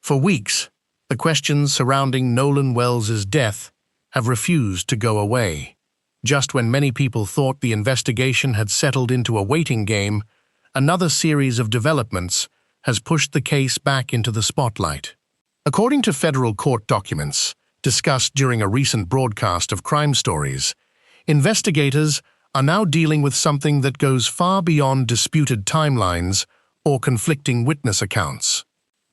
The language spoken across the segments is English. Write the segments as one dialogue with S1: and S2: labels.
S1: For weeks, the questions surrounding Nolan Wells' death have refused to go away. Just when many people thought the investigation had settled into a waiting game, another series of developments has pushed the case back into the spotlight. According to federal court documents discussed during a recent broadcast of Crime Stories, investigators are now dealing with something that goes far beyond disputed timelines or conflicting witness accounts.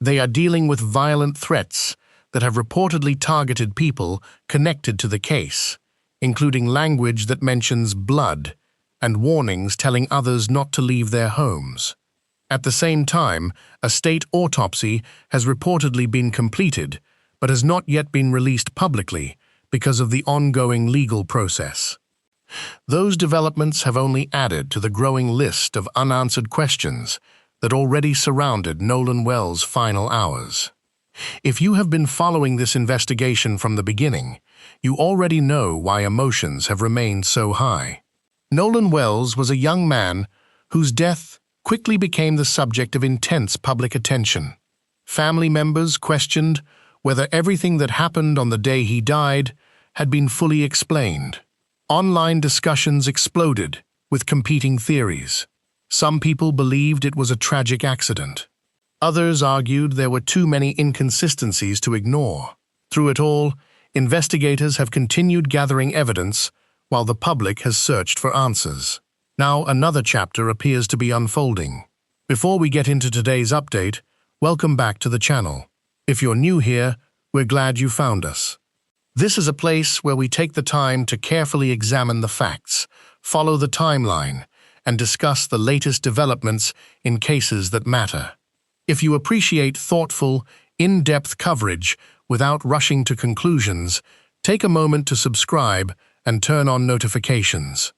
S1: They are dealing with violent threats that have reportedly targeted people connected to the case, including language that mentions blood and warnings telling others not to leave their homes. At the same time, a state autopsy has reportedly been completed, but has not yet been released publicly because of the ongoing legal process. Those developments have only added to the growing list of unanswered questions that already surrounded Nolan Wells' final hours. If you have been following this investigation from the beginning, you already know why emotions have remained so high. Nolan Wells was a young man whose death quickly became the subject of intense public attention. Family members questioned whether everything that happened on the day he died had been fully explained. Online discussions exploded with competing theories. Some people believed it was a tragic accident. Others argued there were too many inconsistencies to ignore. Through it all, investigators have continued gathering evidence while the public has searched for answers. Now another chapter appears to be unfolding. Before we get into today's update, welcome back to the channel. If you're new here, we're glad you found us. This is a place where we take the time to carefully examine the facts, follow the timeline, and discuss the latest developments in cases that matter. If you appreciate thoughtful, in-depth coverage without rushing to conclusions, take a moment to subscribe and turn on notifications.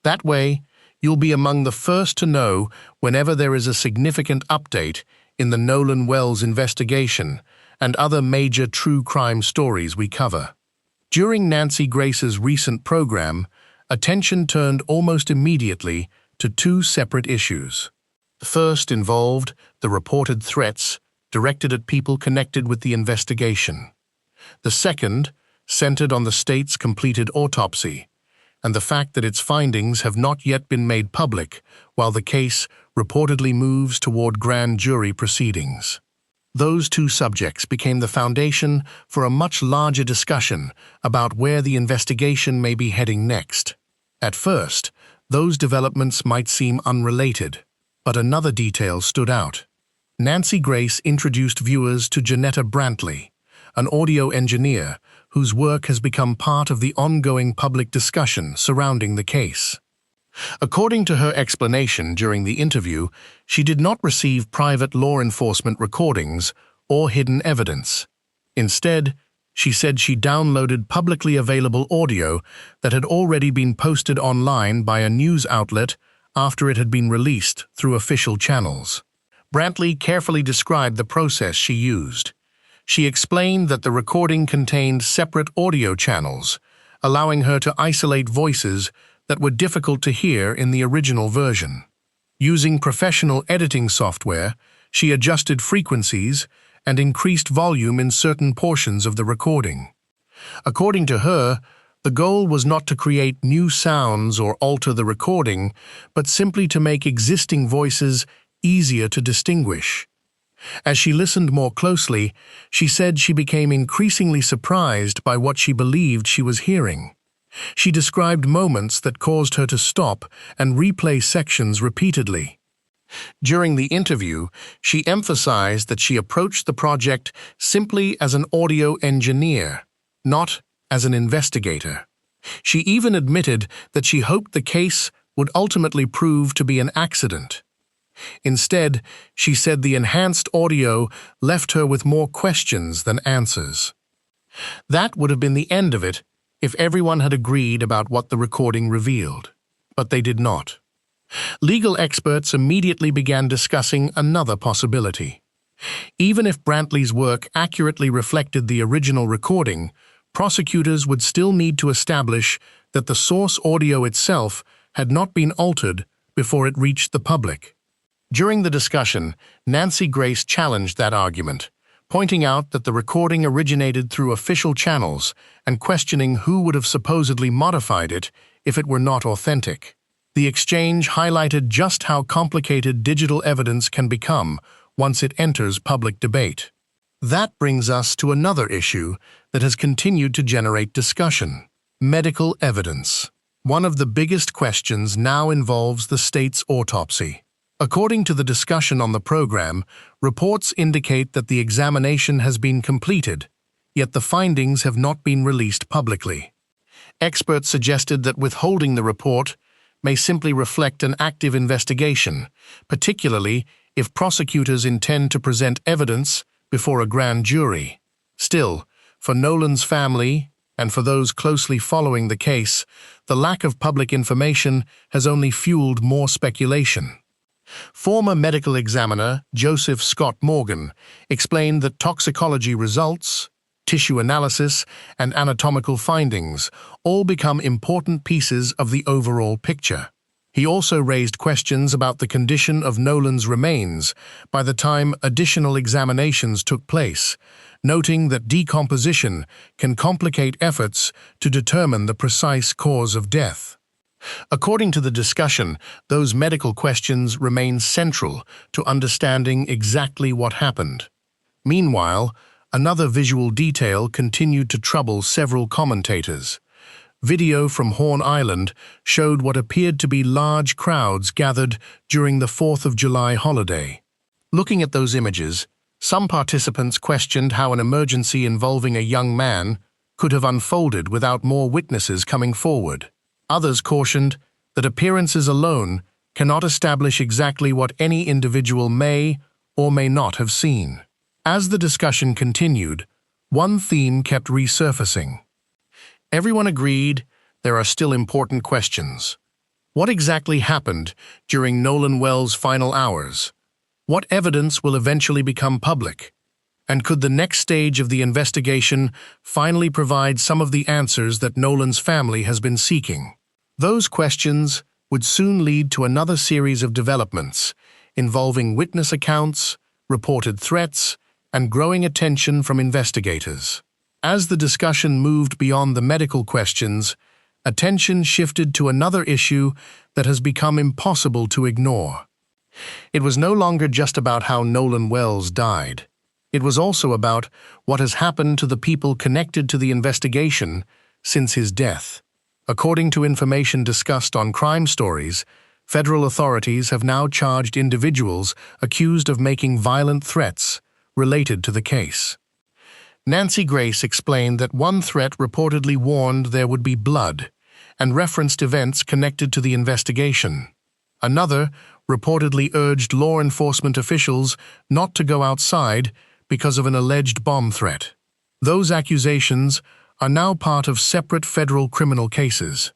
S1: That way, you'll be among the first to know whenever there is a significant update in the Nolan Wells investigation and other major true crime stories we cover. During Nancy Grace's recent program, attention turned almost immediately to two separate issues. The first involved the reported threats directed at people connected with the investigation. The second centered on the state's completed autopsy and the fact that its findings have not yet been made public while the case reportedly moves toward grand jury proceedings. Those two subjects became the foundation for a much larger discussion about where the investigation may be heading next. At first, those developments might seem unrelated, but another detail stood out. Nancy Grace introduced viewers to Janetta Brantley, an audio engineer whose work has become part of the ongoing public discussion surrounding the case. According to her explanation during the interview, she did not receive private law enforcement recordings or hidden evidence. Instead, she said she downloaded publicly available audio that had already been posted online by a news outlet after it had been released through official channels. Brantley carefully described the process she used. She explained that the recording contained separate audio channels, allowing her to isolate voices that were difficult to hear in the original version. Using professional editing software, she adjusted frequencies and increased volume in certain portions of the recording. According to her, the goal was not to create new sounds or alter the recording, but simply to make existing voices easier to distinguish. As she listened more closely, she said she became increasingly surprised by what she believed she was hearing. She described moments that caused her to stop and replay sections repeatedly. During the interview, she emphasized that she approached the project simply as an audio engineer, not as an investigator. She even admitted that she hoped the case would ultimately prove to be an accident. Instead, she said the enhanced audio left her with more questions than answers. That would have been the end of it if everyone had agreed about what the recording revealed, but they did not. Legal experts immediately began discussing another possibility. Even if Brantley's work accurately reflected the original recording, prosecutors would still need to establish that the source audio itself had not been altered before it reached the public. During the discussion, Nancy Grace challenged that argument, pointing out that the recording originated through official channels and questioning who would have supposedly modified it if it were not authentic. The exchange highlighted just how complicated digital evidence can become once it enters public debate. That brings us to another issue that has continued to generate discussion: medical evidence. One of the biggest questions now involves the state's autopsy. According to the discussion on the program, reports indicate that the examination has been completed, yet the findings have not been released publicly. Experts suggested that withholding the report may simply reflect an active investigation, particularly if prosecutors intend to present evidence before a grand jury. Still, for Nolan's family and for those closely following the case, the lack of public information has only fueled more speculation. Former medical examiner Joseph Scott Morgan explained that toxicology results, tissue analysis, and anatomical findings all become important pieces of the overall picture. He also raised questions about the condition of Nolan's remains by the time additional examinations took place, noting that decomposition can complicate efforts to determine the precise cause of death. According to the discussion, those medical questions remain central to understanding exactly what happened. Meanwhile, another visual detail continued to trouble several commentators. Video from Horn Island showed what appeared to be large crowds gathered during the 4th of July holiday. Looking at those images, some participants questioned how an emergency involving a young man could have unfolded without more witnesses coming forward. Others cautioned that appearances alone cannot establish exactly what any individual may or may not have seen. As the discussion continued, one theme kept resurfacing. Everyone agreed there are still important questions. What exactly happened during Nolan Wells' final hours? What evidence will eventually become public? And could the next stage of the investigation finally provide some of the answers that Nolan's family has been seeking? Those questions would soon lead to another series of developments involving witness accounts, reported threats, and growing attention from investigators. As the discussion moved beyond the medical questions, attention shifted to another issue that has become impossible to ignore. It was no longer just about how Nolan Wells died. It was also about what has happened to the people connected to the investigation since his death. According to information discussed on Crime Stories, federal authorities have now charged individuals accused of making violent threats related to the case. Nancy Grace explained that one threat reportedly warned there would be blood and referenced events connected to the investigation. Another reportedly urged law enforcement officials not to go outside because of an alleged bomb threat. Those accusations are now part of separate federal criminal cases,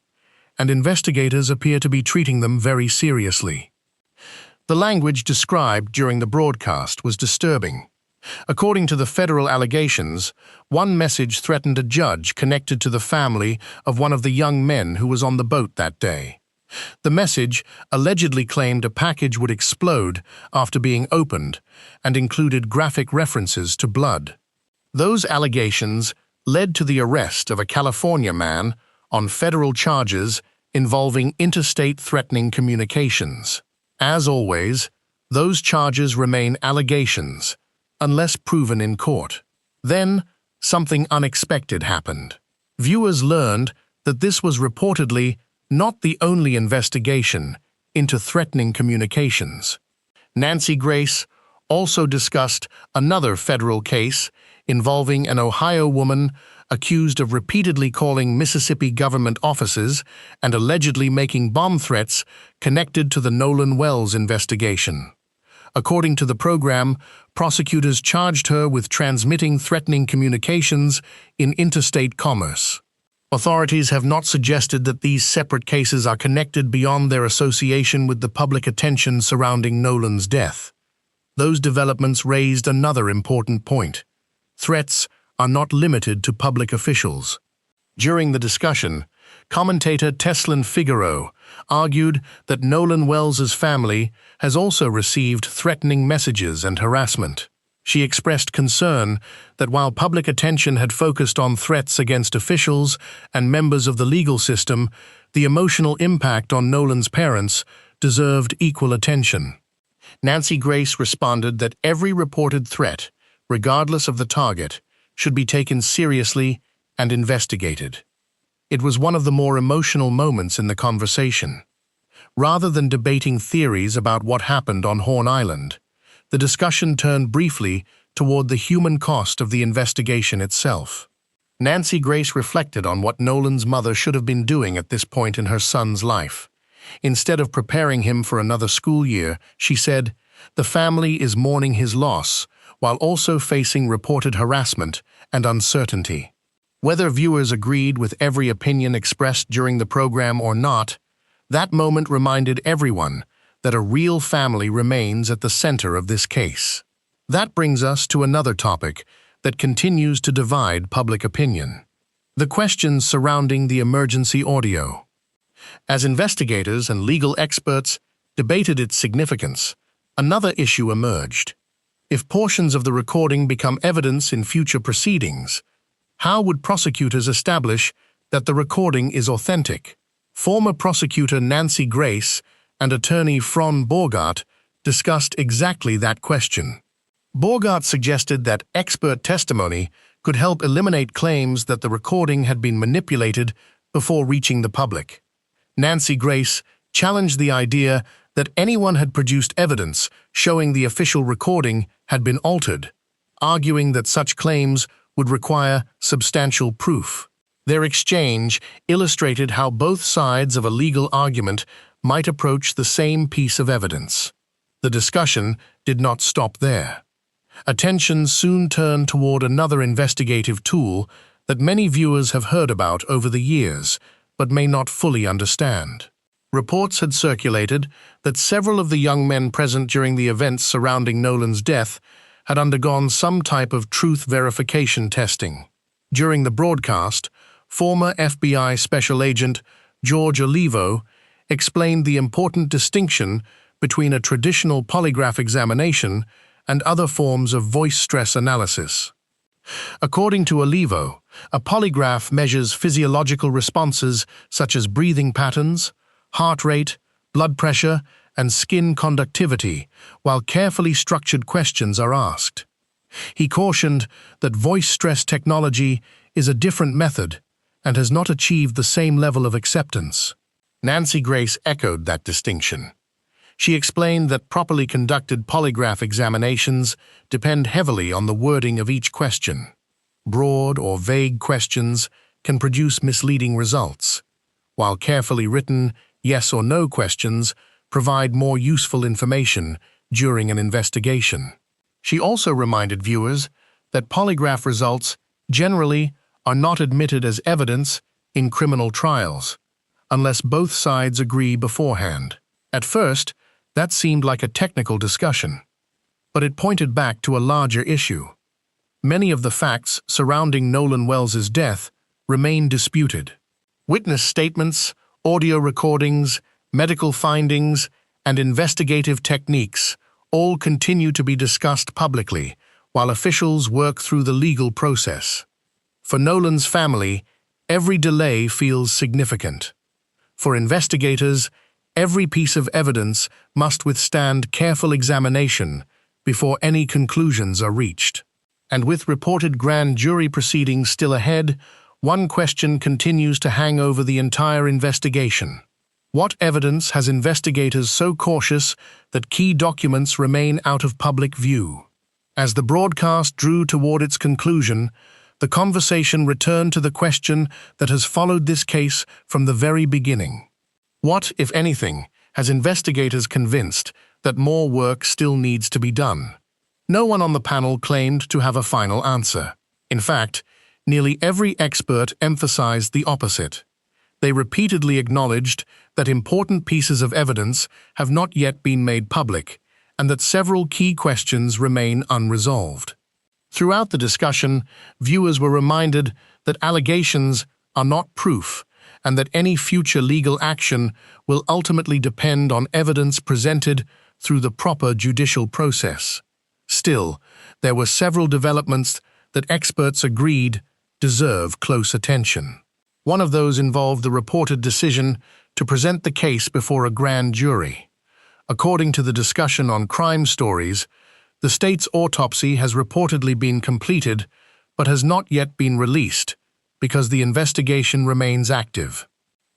S1: and investigators appear to be treating them very seriously. The language described during the broadcast was disturbing. According to the federal allegations, one message threatened a judge connected to the family of one of the young men who was on the boat that day. The message allegedly claimed a package would explode after being opened and included graphic references to blood. Those allegations led to the arrest of a California man on federal charges involving interstate threatening communications. As always, those charges remain allegations, unless proven in court. Then, something unexpected happened. Viewers learned that this was reportedly not the only investigation into threatening communications. Nancy Grace also discussed another federal case involving an Ohio woman accused of repeatedly calling Mississippi government offices and allegedly making bomb threats connected to the Nolan Wells investigation. According to the program, prosecutors charged her with transmitting threatening communications in interstate commerce. Authorities have not suggested that these separate cases are connected beyond their association with the public attention surrounding Nolan's death. Those developments raised another important point. Threats are not limited to public officials. During the discussion, commentator Teslin Figaro argued that Nolan Wells's family has also received threatening messages and harassment. She expressed concern that while public attention had focused on threats against officials and members of the legal system, the emotional impact on Nolan's parents deserved equal attention. Nancy Grace responded that every reported threat, regardless of the target, should be taken seriously and investigated. It was one of the more emotional moments in the conversation. Rather than debating theories about what happened on Horn Island, the discussion turned briefly toward the human cost of the investigation itself. Nancy Grace reflected on what Nolan's mother should have been doing at this point in her son's life. Instead of preparing him for another school year, she said, "The family is mourning his loss, while also facing reported harassment and uncertainty." Whether viewers agreed with every opinion expressed during the program or not, that moment reminded everyone that a real family remains at the center of this case. That brings us to another topic that continues to divide public opinion: the questions surrounding the emergency audio. As investigators and legal experts debated its significance, another issue emerged. If portions of the recording become evidence in future proceedings, how would prosecutors establish that the recording is authentic? Former prosecutor Nancy Grace and attorney Fron Borgart discussed exactly that question. Borgart suggested that expert testimony could help eliminate claims that the recording had been manipulated before reaching the public. Nancy Grace challenged the idea that anyone had produced evidence showing the official recording had been altered, arguing that such claims would require substantial proof. Their exchange illustrated how both sides of a legal argument might approach the same piece of evidence. The discussion did not stop there. Attention soon turned toward another investigative tool that many viewers have heard about over the years, but may not fully understand. Reports had circulated that several of the young men present during the events surrounding Nolan's death had undergone some type of truth verification testing. During the broadcast, former FBI Special Agent George Olivo explained the important distinction between a traditional polygraph examination and other forms of voice stress analysis. According to Olivo, a polygraph measures physiological responses such as breathing patterns, heart rate, blood pressure, and skin conductivity, while carefully structured questions are asked. He cautioned that voice stress technology is a different method and has not achieved the same level of acceptance. Nancy Grace echoed that distinction. She explained that properly conducted polygraph examinations depend heavily on the wording of each question. Broad or vague questions can produce misleading results, while carefully written yes or no questions provide more useful information during an investigation. She also reminded viewers that polygraph results generally are not admitted as evidence in criminal trials, unless both sides agree beforehand. At first, that seemed like a technical discussion, but it pointed back to a larger issue. Many of the facts surrounding Nolan Wells' death remain disputed. Witness statements, audio recordings, medical findings, and investigative techniques all continue to be discussed publicly while officials work through the legal process. For Nolan's family, every delay feels significant. For investigators, every piece of evidence must withstand careful examination before any conclusions are reached. And with reported grand jury proceedings still ahead, one question continues to hang over the entire investigation. What evidence has investigators so cautious that key documents remain out of public view? As the broadcast drew toward its conclusion, the conversation returned to the question that has followed this case from the very beginning. What, if anything, has investigators convinced that more work still needs to be done? No one on the panel claimed to have a final answer. In fact, nearly every expert emphasized the opposite. They repeatedly acknowledged that important pieces of evidence have not yet been made public, and that several key questions remain unresolved. Throughout the discussion, viewers were reminded that allegations are not proof, and that any future legal action will ultimately depend on evidence presented through the proper judicial process. Still, there were several developments that experts agreed deserve close attention. One of those involved the reported decision to present the case before a grand jury. According to the discussion on crime stories, the state's autopsy has reportedly been completed but has not yet been released because the investigation remains active.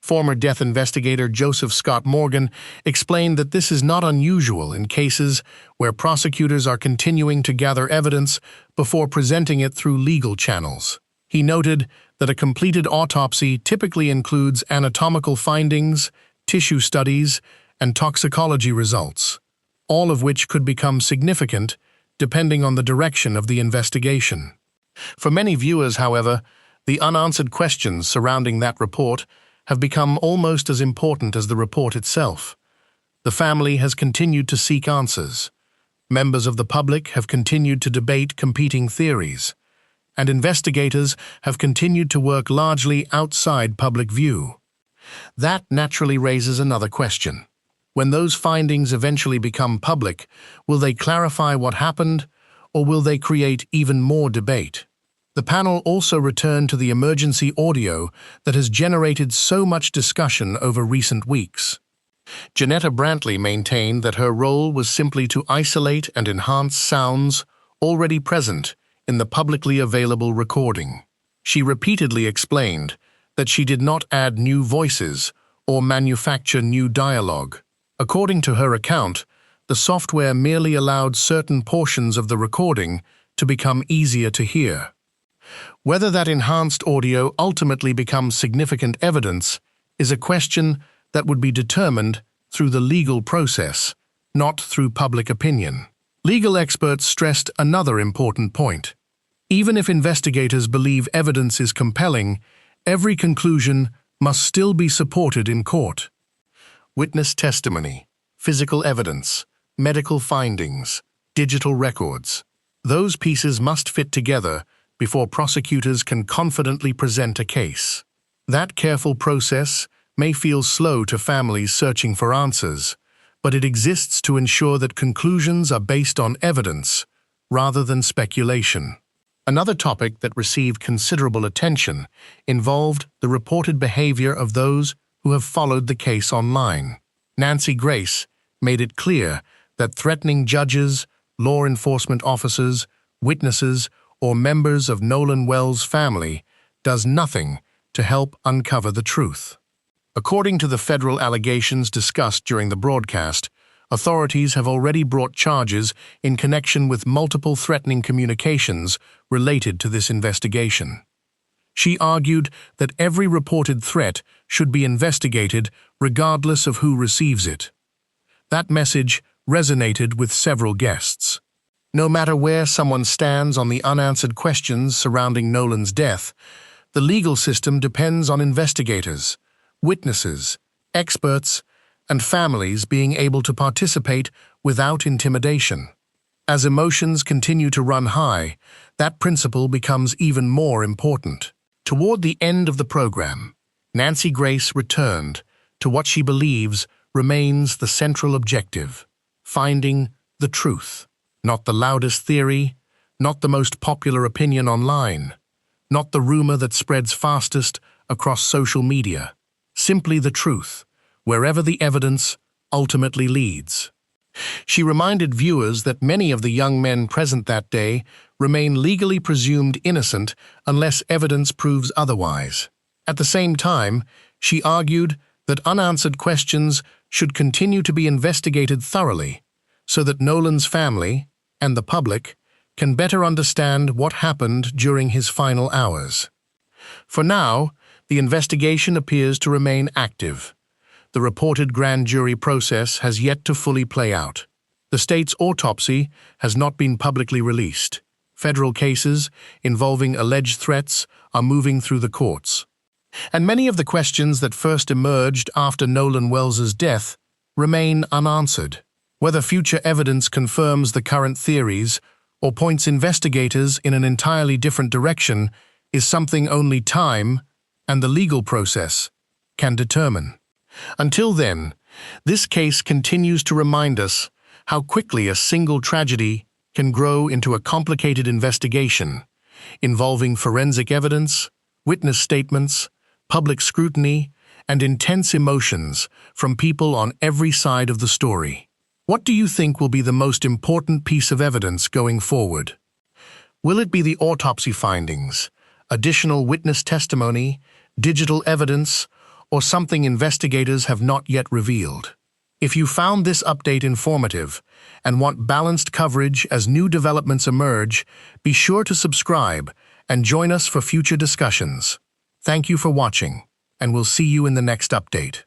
S1: Former death investigator Joseph Scott Morgan explained that this is not unusual in cases where prosecutors are continuing to gather evidence before presenting it through legal channels. He noted that a completed autopsy typically includes anatomical findings, tissue studies, and toxicology results, all of which could become significant depending on the direction of the investigation. For many viewers, however, the unanswered questions surrounding that report have become almost as important as the report itself. The family has continued to seek answers. Members of the public have continued to debate competing theories, and investigators have continued to work largely outside public view. That naturally raises another question. When those findings eventually become public, will they clarify what happened, or will they create even more debate? The panel also returned to the emergency audio that has generated so much discussion over recent weeks. Janetta Brantley maintained that her role was simply to isolate and enhance sounds already present in the publicly available recording. She repeatedly explained that she did not add new voices or manufacture new dialogue. According to her account, the software merely allowed certain portions of the recording to become easier to hear. Whether that enhanced audio ultimately becomes significant evidence is a question that would be determined through the legal process, not through public opinion. Legal experts stressed another important point. Even if investigators believe evidence is compelling, every conclusion must still be supported in court. Witness testimony, physical evidence, medical findings, digital records. Those pieces must fit together before prosecutors can confidently present a case. That careful process may feel slow to families searching for answers, but it exists to ensure that conclusions are based on evidence rather than speculation. Another topic that received considerable attention involved the reported behavior of those who have followed the case online. Nancy Grace made it clear that threatening judges, law enforcement officers, witnesses, or members of Nolan Wells' family does nothing to help uncover the truth. According to the federal allegations discussed during the broadcast, authorities have already brought charges in connection with multiple threatening communications related to this investigation. She argued that every reported threat should be investigated regardless of who receives it. That message resonated with several guests. No matter where someone stands on the unanswered questions surrounding Nolan's death, the legal system depends on investigators, witnesses, experts, and families being able to participate without intimidation. As emotions continue to run high, that principle becomes even more important. Toward the end of the program, Nancy Grace returned to what she believes remains the central objective: finding the truth. Not the loudest theory, not the most popular opinion online, not the rumor that spreads fastest across social media. Simply the truth, wherever the evidence ultimately leads. She reminded viewers that many of the young men present that day remain legally presumed innocent unless evidence proves otherwise. At the same time, she argued that unanswered questions should continue to be investigated thoroughly so that Nolan's family and the public can better understand what happened during his final hours. For now, the investigation appears to remain active. The reported grand jury process has yet to fully play out. The state's autopsy has not been publicly released. Federal cases involving alleged threats are moving through the courts. And many of the questions that first emerged after Nolan Wells' death remain unanswered. Whether future evidence confirms the current theories or points investigators in an entirely different direction is something only time and the legal process can determine. Until then, this case continues to remind us how quickly a single tragedy can grow into a complicated investigation involving forensic evidence, witness statements, public scrutiny, and intense emotions from people on every side of the story. What do you think will be the most important piece of evidence going forward? Will it be the autopsy findings, additional witness testimony, digital evidence, or something investigators have not yet revealed? If you found this update informative and want balanced coverage as new developments emerge, be sure to subscribe and join us for future discussions. Thank you for watching, and we'll see you in the next update.